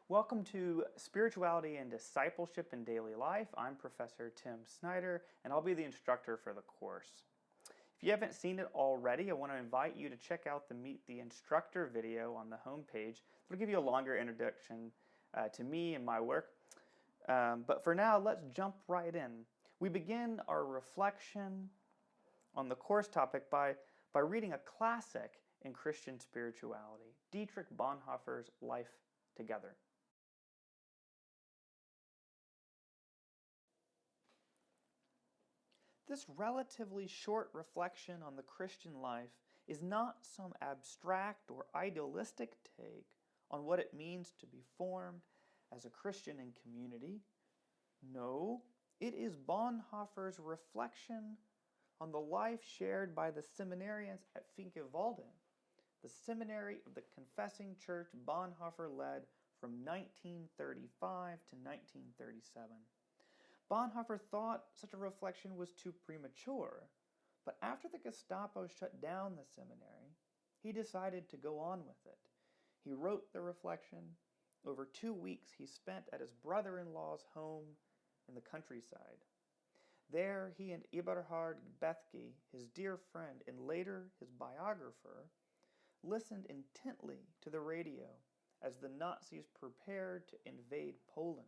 Welcome to Spirituality and Discipleship in Daily Life. I'm Professor Tim Snyder, and I'll be the instructor for the course. If you haven't seen it already, I want to invite you to check out the Meet the Instructor video on the homepage. It'll give you a longer introduction to me and my work. But for now, let's jump right in. We begin our reflection on the course topic by reading a classic in Christian spirituality, Dietrich Bonhoeffer's Life Together. This relatively short reflection on the Christian life is not some abstract or idealistic take on what it means to be formed as a Christian in community. No, it is Bonhoeffer's reflection on the life shared by the seminarians at Finke-Walden, the seminary of the confessing church Bonhoeffer led from 1935 to 1937. Bonhoeffer thought such a reflection was too premature, but after the Gestapo shut down the seminary, he decided to go on with it. He wrote the reflection over 2 weeks he spent at his brother-in-law's home in the countryside. There, he and Eberhard Bethge, his dear friend and later his biographer, listened intently to the radio as the Nazis prepared to invade Poland.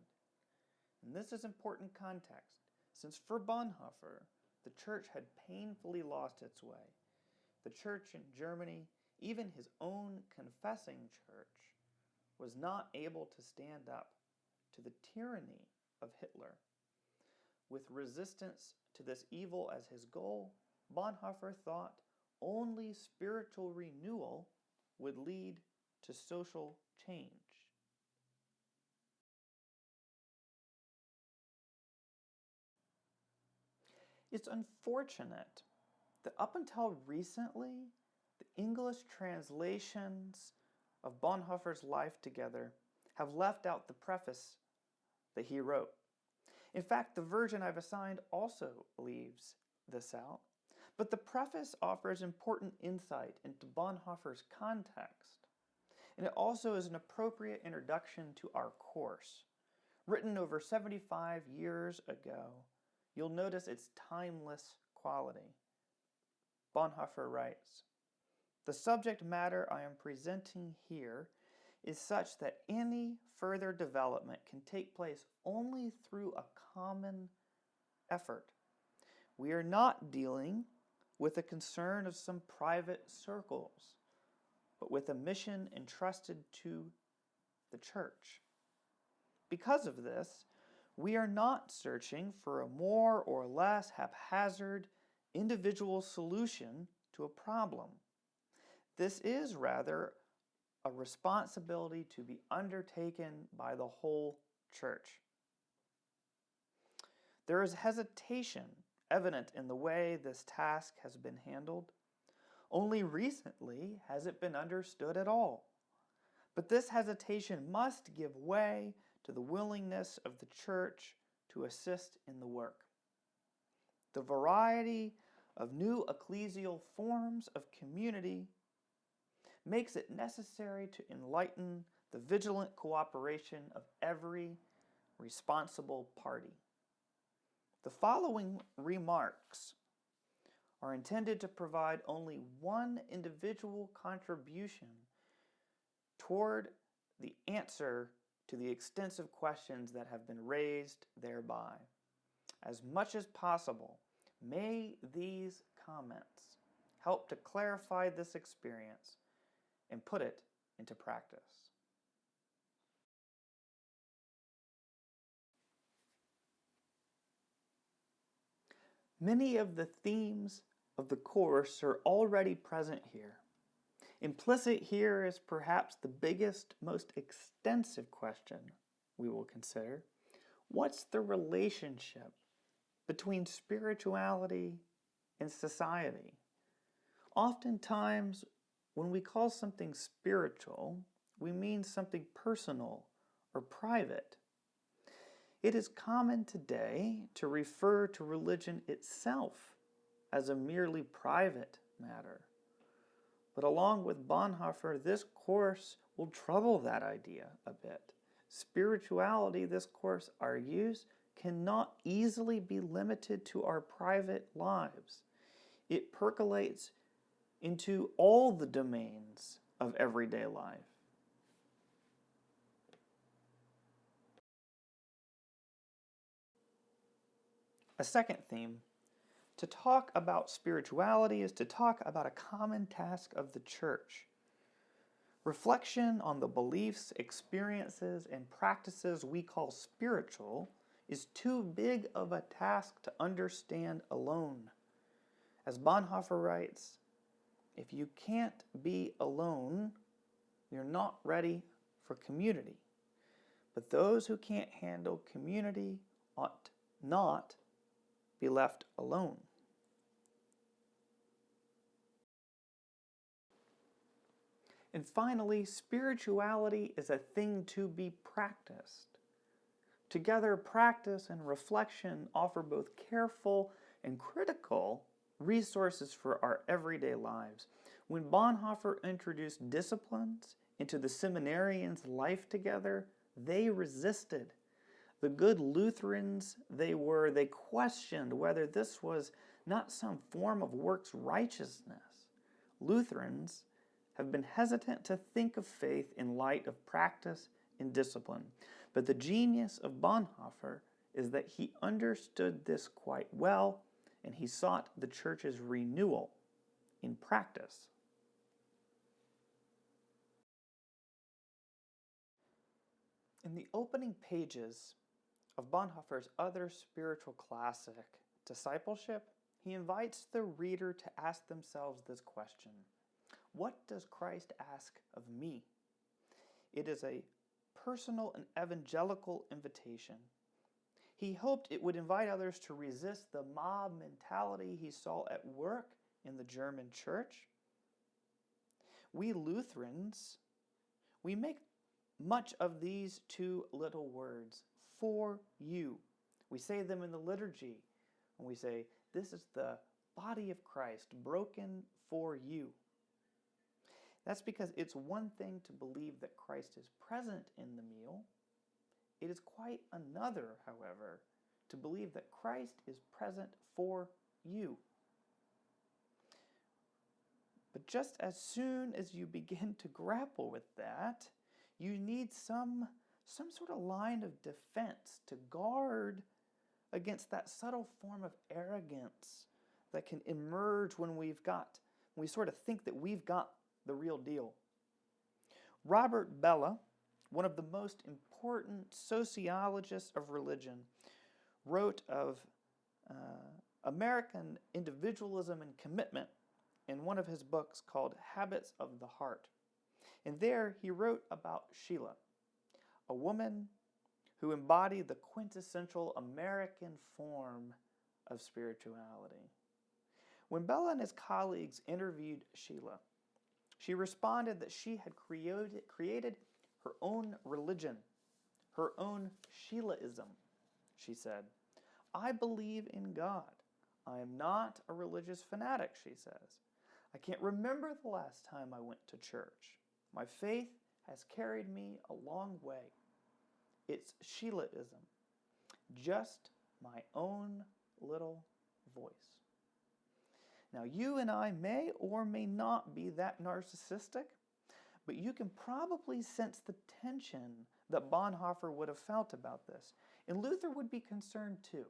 And this is important context, since for Bonhoeffer, the church had painfully lost its way. The church in Germany, even his own confessing church, was not able to stand up to the tyranny of Hitler. With resistance to this evil as his goal, Bonhoeffer thought only spiritual renewal would lead to social change. It's unfortunate that up until recently, the English translations of Bonhoeffer's Life Together have left out the preface that he wrote. In fact, the version I've assigned also leaves this out, but the preface offers important insight into Bonhoeffer's context, and it also is an appropriate introduction to our course. Written over 75 years ago, you'll notice its timeless quality. Bonhoeffer writes, "The subject matter I am presenting here is such that any further development can take place only through a common effort. We are not dealing with the concern of some private circles, but with a mission entrusted to the church. Because of this, we are not searching for a more or less haphazard individual solution to a problem. This is rather a responsibility to be undertaken by the whole church. There is hesitation evident in the way this task has been handled. Only recently has it been understood at all. But this hesitation must give way to the willingness of the church to assist in the work. The variety of new ecclesial forms of community makes it necessary to enlighten the vigilant cooperation of every responsible party. The following remarks are intended to provide only one individual contribution toward the answer to the extensive questions that have been raised thereby. As much as possible, may these comments help to clarify this experience and put it into practice." Many of the themes of the course are already present here. Implicit here is perhaps the biggest, most extensive question we will consider. What's the relationship between spirituality and society? Oftentimes, when we call something spiritual, we mean something personal or private. It is common today to refer to religion itself as a merely private matter. But along with Bonhoeffer, this course will trouble that idea a bit, Spirituality, this course argues, cannot easily be limited to our private lives. It percolates into all the domains of everyday life. A second theme, to talk about spirituality is to talk about a common task of the church. Reflection on the beliefs, experiences, and practices we call spiritual is too big of a task to understand alone. As Bonhoeffer writes, if you can't be alone, you're not ready for community. But those who can't handle community ought not be left alone. And finally, spirituality is a thing to be practiced. Together, practice and reflection offer both careful and critical resources for our everyday lives. When Bonhoeffer introduced disciplines into the seminarians' life together, they resisted. The good Lutherans they questioned whether this was not some form of works righteousness. Lutherans have been hesitant to think of faith in light of practice and discipline. But the genius of Bonhoeffer is that he understood this quite well, and he sought the church's renewal in practice. In the opening pages of Bonhoeffer's other spiritual classic, Discipleship, he invites the reader to ask themselves this question: what does Christ ask of me? It is a personal and evangelical invitation. He hoped it would invite others to resist the mob mentality he saw at work in the German church. We Lutherans, we make much of these two little words, for you. We say them in the liturgy, and we say, this is the body of Christ broken for you. That's because it's one thing to believe that Christ is present in the meal. It is quite another, however, to believe that Christ is present for you. But just as soon as you begin to grapple with that, you need some sort of line of defense to guard against that subtle form of arrogance that can emerge when we sort of think that we've got the real deal. Robert Bellah, one of the most important sociologists of religion, wrote of American individualism and commitment in one of his books called Habits of the Heart. And there he wrote about Sheila, a woman who embodied the quintessential American form of spirituality. When Bellah and his colleagues interviewed Sheila, she responded that she had created her own religion, her own Sheilaism. She said, I believe in God. I am not a religious fanatic, she says. I can't remember the last time I went to church. My faith has carried me a long way. It's Sheilaism, just my own little voice. Now, you and I may or may not be that narcissistic, but you can probably sense the tension that Bonhoeffer would have felt about this, and Luther would be concerned too.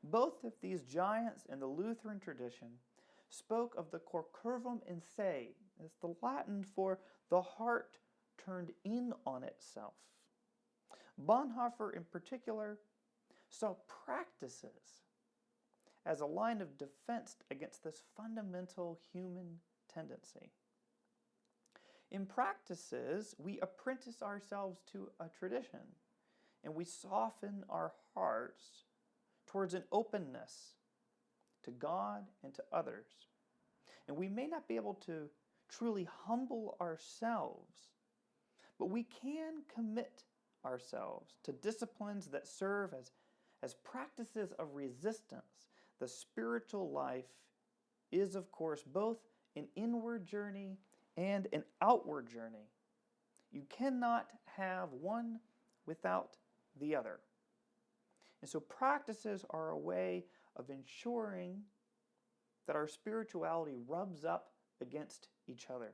Both of these giants in the Lutheran tradition spoke of the cor curvum in se. It's the Latin for the heart turned in on itself. Bonhoeffer, in particular, saw practices as a line of defense against this fundamental human tendency. In practices, we apprentice ourselves to a tradition, and we soften our hearts towards an openness to God and to others. And we may not be able to truly humble ourselves, but we can commit ourselves to disciplines that serve as practices of resistance. The spiritual life is, of course, both an inward journey and an outward journey. You cannot have one without the other. And so practices are a way of ensuring that our spirituality rubs up against each other.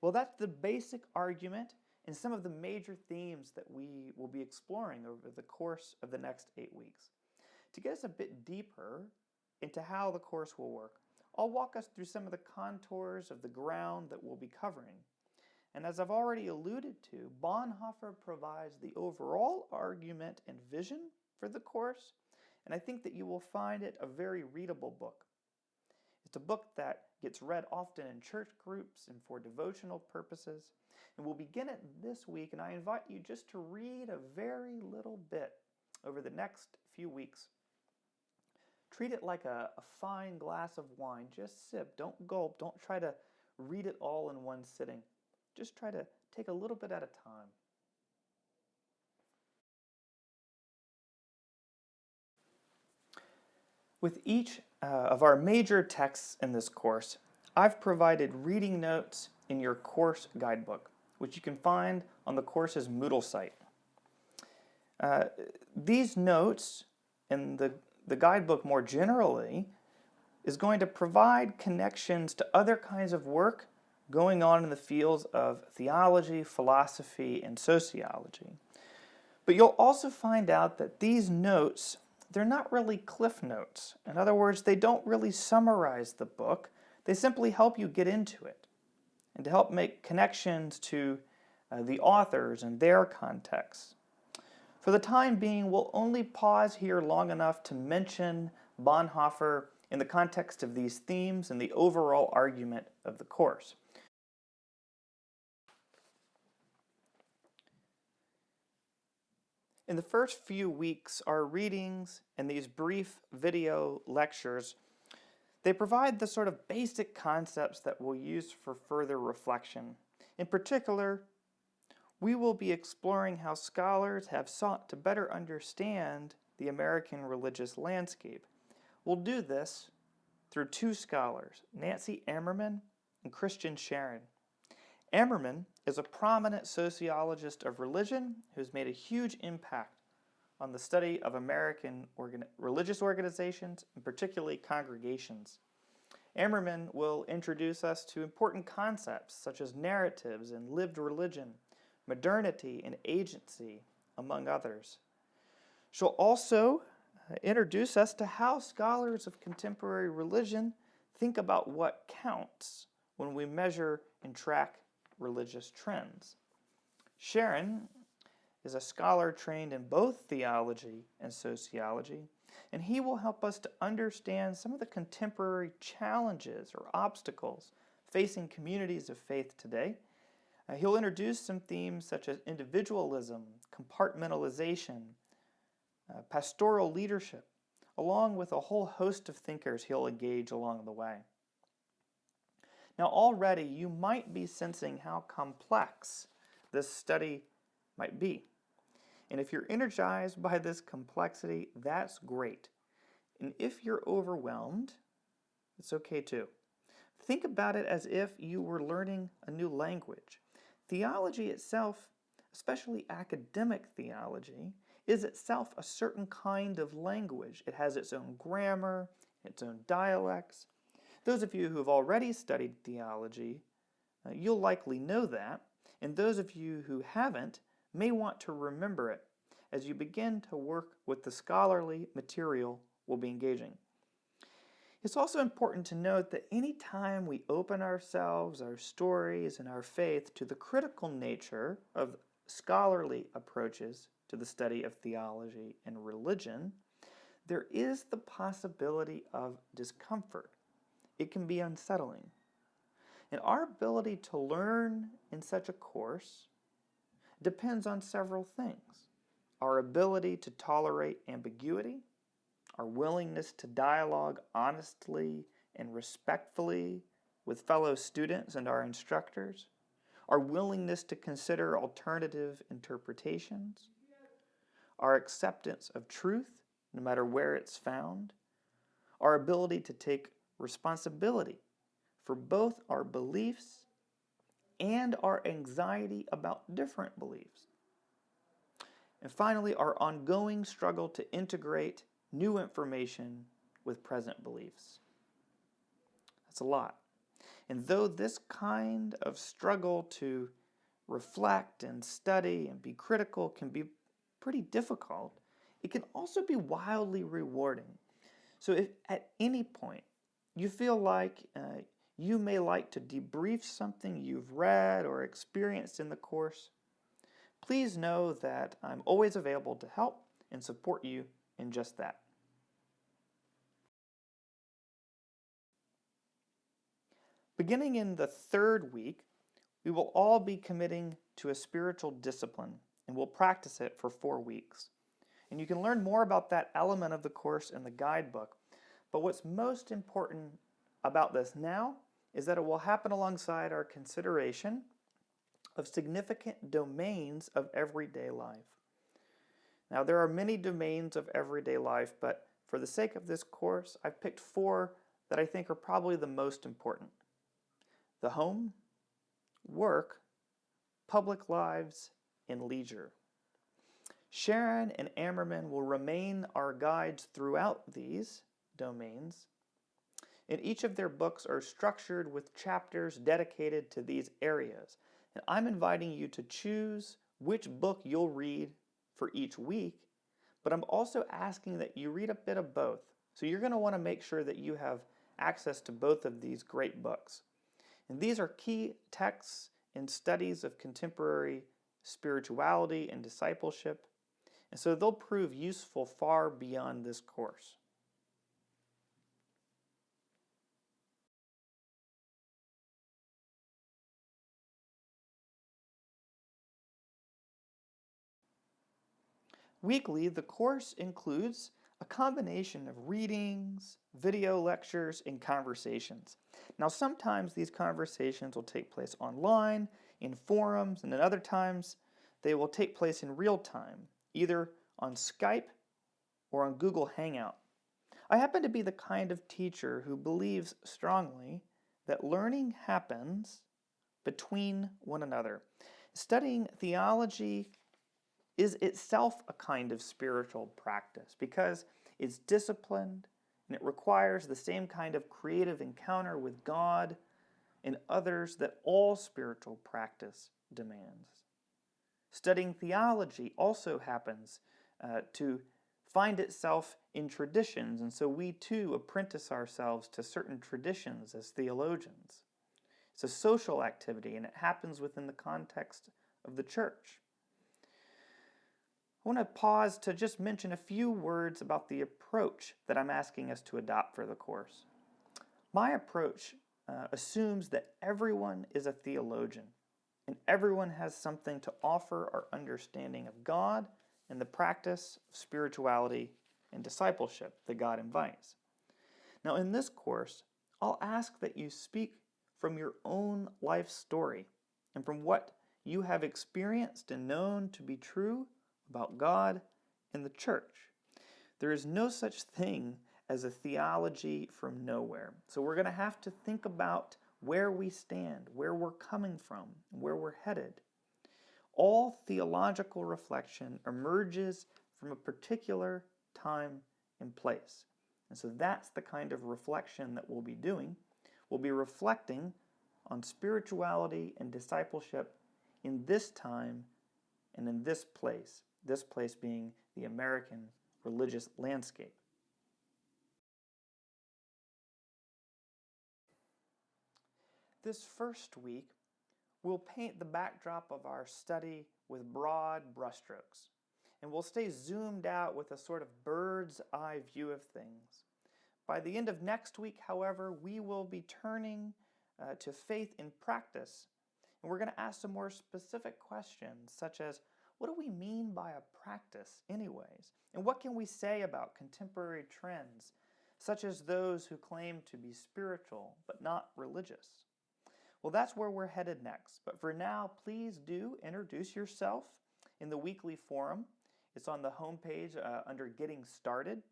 Well, that's the basic argument and some of the major themes that we will be exploring over the course of the next 8 weeks. To get us a bit deeper into how the course will work, I'll walk us through some of the contours of the ground that we'll be covering. And as I've already alluded to, Bonhoeffer provides the overall argument and vision for the course, and I think that you will find it a very readable book. It's a book that gets read often in church groups and for devotional purposes, and we'll begin it this week, and I invite you just to read a very little bit over the next few weeks. Treat it like a fine glass of wine. Just sip, don't gulp, don't try to read it all in one sitting. Just try to take a little bit at a time. With each of our major texts in this course, I've provided reading notes in your course guidebook, which you can find on the course's Moodle site. These notes and the guidebook more generally is going to provide connections to other kinds of work going on in the fields of theology, philosophy, and sociology. But you'll also find out that these notes, they're not really cliff notes. In other words, they don't really summarize the book. They simply help you get into it and to help make connections to the authors and their contexts. For the time being, we'll only pause here long enough to mention Bonhoeffer in the context of these themes and the overall argument of the course. In the first few weeks, our readings and these brief video lectures, they provide the sort of basic concepts that we'll use for further reflection. In particular, we will be exploring how scholars have sought to better understand the American religious landscape. We'll do this through two scholars, Nancy Ammerman and Christian Sharon. Ammerman is a prominent sociologist of religion who's made a huge impact on the study of American religious organizations, and particularly congregations. Ammerman will introduce us to important concepts such as narratives and lived religion, modernity and agency, among others. She'll also introduce us to how scholars of contemporary religion think about what counts when we measure and track religious trends. Sharon is a scholar trained in both theology and sociology, and he will help us to understand some of the contemporary challenges or obstacles facing communities of faith today. He'll introduce some themes such as individualism, compartmentalization, pastoral leadership, along with a whole host of thinkers he'll engage along the way. Now already you might be sensing how complex this study might be. And if you're energized by this complexity, that's great. And if you're overwhelmed, it's okay too. Think about it as if you were learning a new language. Theology itself, especially academic theology, is itself a certain kind of language. It has its own grammar, its own dialects. Those of you who have already studied theology, you'll likely know that, and those of you who haven't may want to remember it as you begin to work with the scholarly material we'll be engaging. It's also important to note that any time we open ourselves, our stories, and our faith to the critical nature of scholarly approaches to the study of theology and religion, there is the possibility of discomfort. It can be unsettling. And our ability to learn in such a course depends on several things. Our ability to tolerate ambiguity, our willingness to dialogue honestly and respectfully with fellow students and our instructors, our willingness to consider alternative interpretations, our acceptance of truth, no matter where it's found, our ability to take responsibility for both our beliefs and our anxiety about different beliefs. And finally, our ongoing struggle to integrate new information with present beliefs. That's a lot. And though this kind of struggle to reflect and study and be critical can be pretty difficult, it can also be wildly rewarding. So if at any point you feel like you may like to debrief something you've read or experienced in the course, please know that I'm always available to help and support you in just that. Beginning in the third week, we will all be committing to a spiritual discipline, and we'll practice it for 4 weeks. And you can learn more about that element of the course in the guidebook. But what's most important about this now is that it will happen alongside our consideration of significant domains of everyday life. Now, there are many domains of everyday life, but for the sake of this course, I've picked 4 that I think are probably the most important: the home, work, public lives, and leisure. Sharon and Ammerman will remain our guides throughout these domains, and each of their books are structured with chapters dedicated to these areas. And I'm inviting you to choose which book you'll read for each week, but I'm also asking that you read a bit of both. So you're going to want to make sure that you have access to both of these great books. And these are key texts in studies of contemporary spirituality and discipleship, and so they'll prove useful far beyond this course. Weekly, the course includes a combination of readings, video lectures, and conversations. Now, sometimes these conversations will take place online, in forums, and at other times they will take place in real time, either on Skype or on Google Hangout. I happen to be the kind of teacher who believes strongly that learning happens between one another. Studying theology is itself a kind of spiritual practice because it's disciplined and it requires the same kind of creative encounter with God and others that all spiritual practice demands. Studying theology also happens to find itself in traditions, and so we too apprentice ourselves to certain traditions as theologians. It's a social activity, and it happens within the context of the church. I want to pause to just mention a few words about the approach that I'm asking us to adopt for the course. My approach assumes that everyone is a theologian, and everyone has something to offer our understanding of God and the practice of spirituality and discipleship that God invites. Now, in this course, I'll ask that you speak from your own life story and from what you have experienced and known to be true about God and the church. There is no such thing as a theology from nowhere. So we're going to have to think about where we stand, where we're coming from, and where we're headed. All theological reflection emerges from a particular time and place. And so that's the kind of reflection that we'll be doing. We'll be reflecting on spirituality and discipleship in this time and in this place being the American religious landscape. This first week, we'll paint the backdrop of our study with broad brushstrokes, and we'll stay zoomed out with a sort of bird's eye view of things. By the end of next week, however, we will be turning to faith in practice, and we're going to ask some more specific questions, such as, what do we mean by a practice anyways? And what can we say about contemporary trends, such as those who claim to be spiritual but not religious? Well, that's where we're headed next. But for now, please do introduce yourself in the weekly forum. It's on the homepage under Getting Started.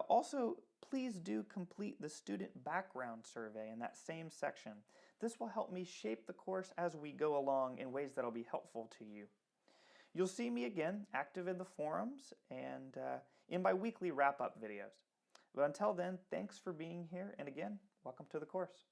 Also, please do complete the student background survey in that same section. This will help me shape the course as we go along in ways that will be helpful to you. You'll see me again active in the forums and in my weekly wrap-up videos. But until then, thanks for being here, and again, welcome to the course.